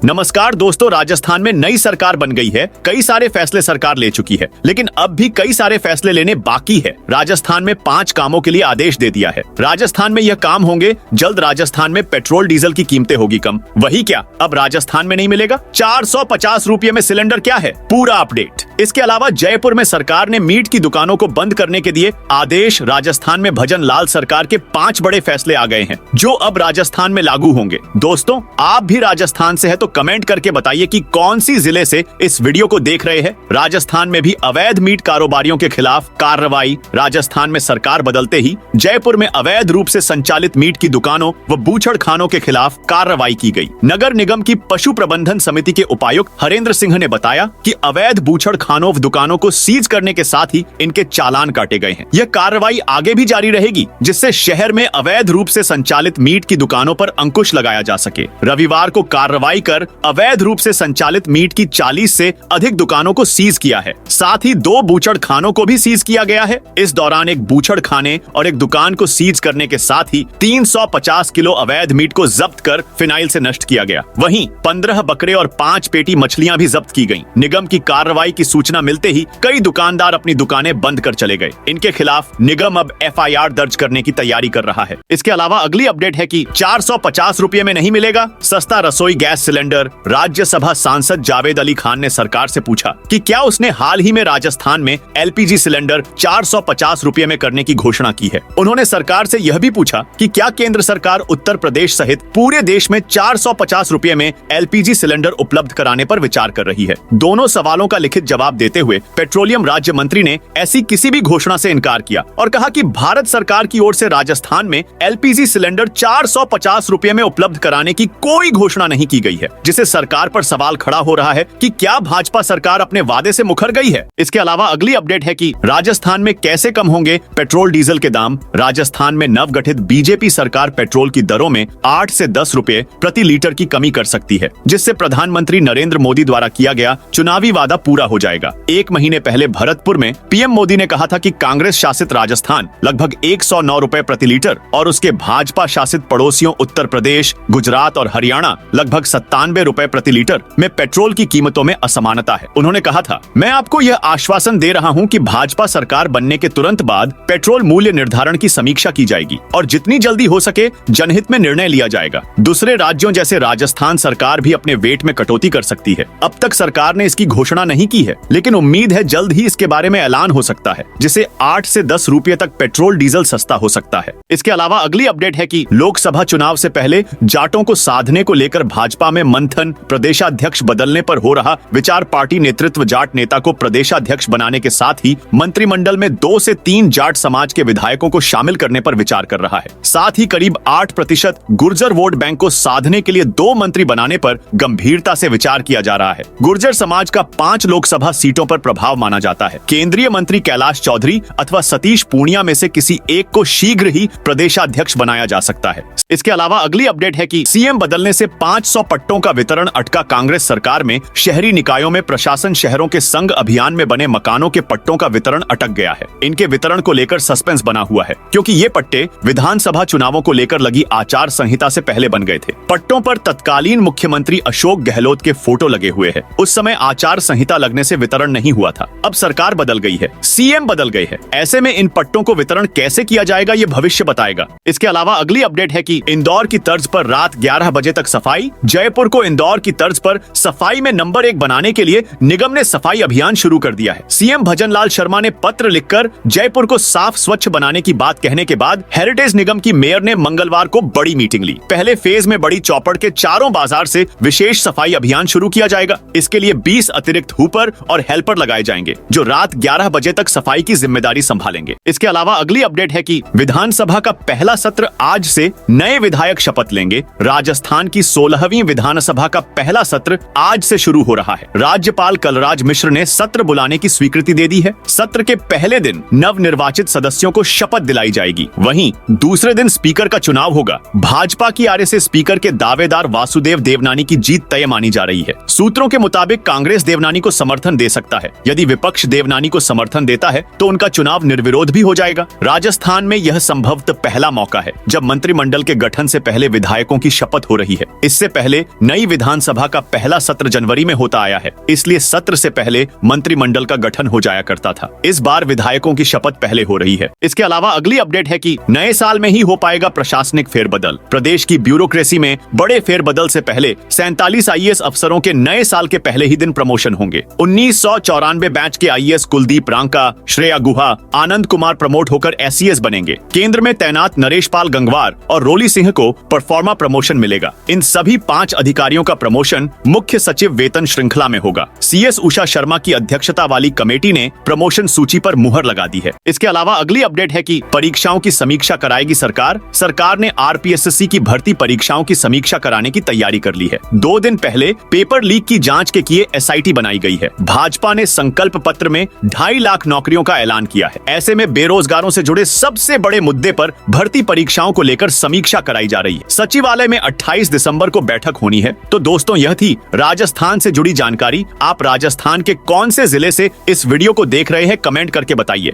नमस्कार दोस्तों, राजस्थान में नई सरकार बन गई है। कई सारे फैसले सरकार ले चुकी है, लेकिन अब भी कई सारे फैसले लेने बाकी है। राजस्थान में 5 कामों के लिए आदेश दे दिया है। राजस्थान में यह काम होंगे। जल्द राजस्थान में पेट्रोल डीजल की कीमतें होगी कम। वही क्या, अब राजस्थान में नहीं मिलेगा 450 रुपये में सिलेंडर? क्या है पूरा अपडेट। इसके अलावा जयपुर में सरकार ने मीट की दुकानों को बंद करने के दिए आदेश। राजस्थान में भजन लाल सरकार के 5 बड़े फैसले आ गए हैं, जो अब राजस्थान में लागू होंगे। दोस्तों, आप भी राजस्थान से है तो कमेंट करके बताइए कि कौन सी जिले से इस वीडियो को देख रहे हैं। राजस्थान में भी अवैध मीट कारोबारियों के खिलाफ कार्रवाई। राजस्थान में सरकार बदलते ही जयपुर में अवैध रूप से संचालित मीट की दुकानों व बूचड़ खानों के खिलाफ कार्रवाई की गई। नगर निगम की पशु प्रबंधन समिति के उपायुक्त हरेंद्र सिंह ने बताया कि अवैध बूचड़ खानों व दुकानों को सीज करने के साथ ही इनके चालान काटे गए हैं। यह कार्रवाई आगे भी जारी रहेगी, जिससे शहर में अवैध रूप से संचालित मीट की दुकानों पर अंकुश लगाया जा सके। रविवार को कार्रवाई कर अवैध रूप से संचालित मीट की 40 से अधिक दुकानों को सीज किया है। साथ ही 2 बूचड़ खानों को भी सीज किया गया है। इस दौरान एक बूचड़ खाने और एक दुकान को सीज करने के साथ ही 350 किलो अवैध मीट को जब्त कर फिनाइल से नष्ट किया गया। वहीं 15 बकरे और 5 पेटी मछलियां भी जब्त की गईं। निगम की कार्रवाई की सूचना मिलते ही कई दुकानदार अपनी दुकानें बंद कर चले गए। इनके खिलाफ निगम अब FIR दर्ज करने की तैयारी कर रहा है। इसके अलावा अगली अपडेट है कि 450 रुपये में नहीं मिलेगा सस्ता रसोई गैस सिलेंडर। राज्यसभा सांसद जावेद अली खान ने सरकार से पूछा कि क्या उसने हाल ही में राजस्थान में LPG सिलेंडर 450 रुपये में करने की घोषणा की है। उन्होंने सरकार से यह भी पूछा कि क्या केंद्र सरकार उत्तर प्रदेश सहित पूरे देश में 450 रुपये में LPG सिलेंडर उपलब्ध कराने पर विचार कर रही है। दोनों सवालों का लिखित जवाब देते हुए पेट्रोलियम राज्य मंत्री ने ऐसी किसी भी घोषणा से इनकार किया और कहा कि भारत सरकार की ओर से राजस्थान में LPG सिलेंडर 450 रुपये में उपलब्ध कराने की कोई घोषणा नहीं की गई है, जिसे सरकार पर सवाल खड़ा हो रहा है कि क्या भाजपा सरकार अपने वादे से मुकर गई है। इसके अलावा अगली अपडेट है कि राजस्थान में कैसे कम होंगे पेट्रोल डीजल के दाम। राजस्थान में नवगठित बीजेपी सरकार पेट्रोल की दरों में 8 से 10 रुपए प्रति लीटर की कमी कर सकती है, जिससे प्रधानमंत्री नरेंद्र मोदी द्वारा किया गया चुनावी वादा पूरा हो जाएगा। 1 महीने पहले भरतपुर में PM मोदी ने कहा था कि कांग्रेस शासित राजस्थान लगभग 109 रुपए प्रति लीटर और उसके भाजपा शासित पड़ोसियों उत्तर प्रदेश, गुजरात और हरियाणा लगभग 97 रुपए प्रति लीटर में पेट्रोल की कीमतों में असमानता है। उन्होंने कहा था, मैं आपको यह आश्वासन दे रहा हूं कि भाजपा सरकार बनने के तुरंत बाद पेट्रोल मूल्य निर्धारण की समीक्षा की जाएगी और जितनी जल्दी हो सके जनहित में निर्णय लिया जाएगा। दूसरे राज्यों जैसे राजस्थान सरकार भी अपने वेट में कटौती कर सकती है। अब तक सरकार ने इसकी घोषणा नहीं की है, लेकिन उम्मीद है जल्द ही इसके बारे में ऐलान हो सकता है, जिससे 8 से 10 रुपये तक पेट्रोल डीजल सस्ता हो सकता है। इसके अलावा अगली अपडेट है कि लोकसभा चुनाव से पहले जाटों को साधने को लेकर भाजपा में मंथन। प्रदेशाध्यक्ष बदलने पर हो रहा विचार। पार्टी नेतृत्व जाट नेता को प्रदेशाध्यक्ष बनाने के साथ ही मंत्रिमंडल में 2 से 3 जाट समाज के विधायकों को शामिल करने पर विचार कर रहा है। साथ ही करीब 8% गुर्जर वोट बैंक को साधने के लिए 2 मंत्री बनाने पर गंभीरता से विचार किया जा रहा है। गुर्जर समाज का 5 लोकसभा सीटों पर प्रभाव माना जाता है। केंद्रीय मंत्री कैलाश चौधरी अथवा सतीश पूनिया में से किसी एक को शीघ्र ही प्रदेशाध्यक्ष बनाया जा सकता है। इसके अलावा अगली अपडेट है कि CM बदलने से 500 पट्टों का वितरण अटका। कांग्रेस सरकार में शहरी निकायों में प्रशासन शहरों के संघ अभियान में बने मकानों के पट्टों का वितरण अटक गया है। इनके वितरण को लेकर सस्पेंस बना हुआ है, क्योंकि ये पट्टे विधानसभा चुनावों को लेकर लगी आचार संहिता से पहले बन गए थे। पट्टों पर तत्कालीन मुख्यमंत्री अशोक गहलोत के फोटो लगे हुए हैं। उस समय आचार संहिता लगने से वितरण नहीं हुआ था। अब सरकार बदल गई है, CM बदल गए हैं। ऐसे में इन पट्टों को वितरण कैसे किया जाएगा ये भविष्य बताएगा। इसके अलावा अगली अपडेट है कि इंदौर की तर्ज पर रात 11 बजे तक सफाई। जयपुर को इंदौर की तर्ज पर सफाई में नंबर 1 बनाने के लिए निगम ने सफाई अभियान शुरू कर दिया है। CM भजन लाल शर्मा ने पत्र लिखकर जयपुर को साफ स्वच्छ बनाने की बात कहने के बाद हेरिटेज निगम की मेयर ने मंगलवार को बड़ी मीटिंग ली। पहले फेज में बड़ी चौपड़ के चारों बाजार से विशेष सफाई अभियान शुरू किया जाएगा। इसके लिए 20 अतिरिक्त हुपर और हेल्पर लगाए जाएंगे, जो रात 11 बजे तक सफाई की जिम्मेदारी संभालेंगे। इसके अलावा अगली अपडेट है कि विधानसभा का पहला सत्र आज से नए विधायक शपथ लेंगे। राजस्थान की 16वीं विधानसभा का पहला सत्र आज से शुरू हो रहा है। राज्यपाल कलराज मिश्र ने सत्र बुलाने की स्वीकृति दे दी है। सत्र के पहले दिन नवनिर्वाचित सदस्यों को शपथ दिलाई जाएगी। वहीं दूसरे दिन स्पीकर का चुनाव होगा। भाजपा की आरे से स्पीकर के दावेदार वासुदेव देवनानी की जीत तय मानी जा रही है। सूत्रों के मुताबिक कांग्रेस देवनानी को समर्थन दे सकता है। यदि विपक्ष देवनानी को समर्थन देता है तो उनका चुनाव निर्विरोध भी हो जाएगा। राजस्थान में यह संभवतः पहला मौका है जब मंत्रिमंडल के गठन से पहले विधायकों की शपथ हो रही है। इससे पहले नई विधानसभा का पहला सत्र जनवरी में होता आया है, इसलिए सत्र से पहले मंत्रिमंडल का गठन हो जाया करता था। इस बार विधायकों की शपथ पहले हो रही है। इसके अलावा अगली अपडेट है कि नए साल में ही हो पाएगा प्रशासनिक फेरबदल। प्रदेश की ब्यूरोक्रेसी में बड़े फेरबदल से पहले 47 आईएएस अफसरों के नए साल के पहले ही दिन प्रमोशन होंगे। 1994 बैच के आईएएस कुलदीप रांका, श्रेया गुहा, आनंद कुमार प्रमोट होकर एसईएस बनेंगे। केंद्र में तैनात नरेश पाल गंगवार और रोली सिंह को परफॉर्मा प्रमोशन मिलेगा। इन सभी 5 अधिकारियों का प्रमोशन मुख्य सचिव वेतन श्रृंखला में होगा। सीएस उषा शर्मा की अध्यक्षता वाली कमेटी ने प्रमोशन सूची पर मुहर लगा दी है। इसके अलावा अगली अपडेट है कि परीक्षाओं की समीक्षा कराएगी सरकार। सरकार ने आरपीएसएससी की भर्ती परीक्षाओं की समीक्षा कराने की तैयारी कर ली है। 2 दिन पहले पेपर लीक की जांच के किए एसआईटी बनाई गई है। भाजपा ने संकल्प पत्र में 2.5 लाख नौकरियों का ऐलान किया है। ऐसे में बेरोजगारों से जुड़े सबसे बड़े मुद्दे पर भर्ती परीक्षाओं को लेकर समीक्षा कराई जा रही है। सचिवालय में 28 दिसंबर को बैठक होनी है। तो दोस्तों, यह थी राजस्थान से जुड़ी जानकारी। आप राजस्थान के कौन से जिले से इस वीडियो को देख रहे हैं, कमेंट करके बताइए।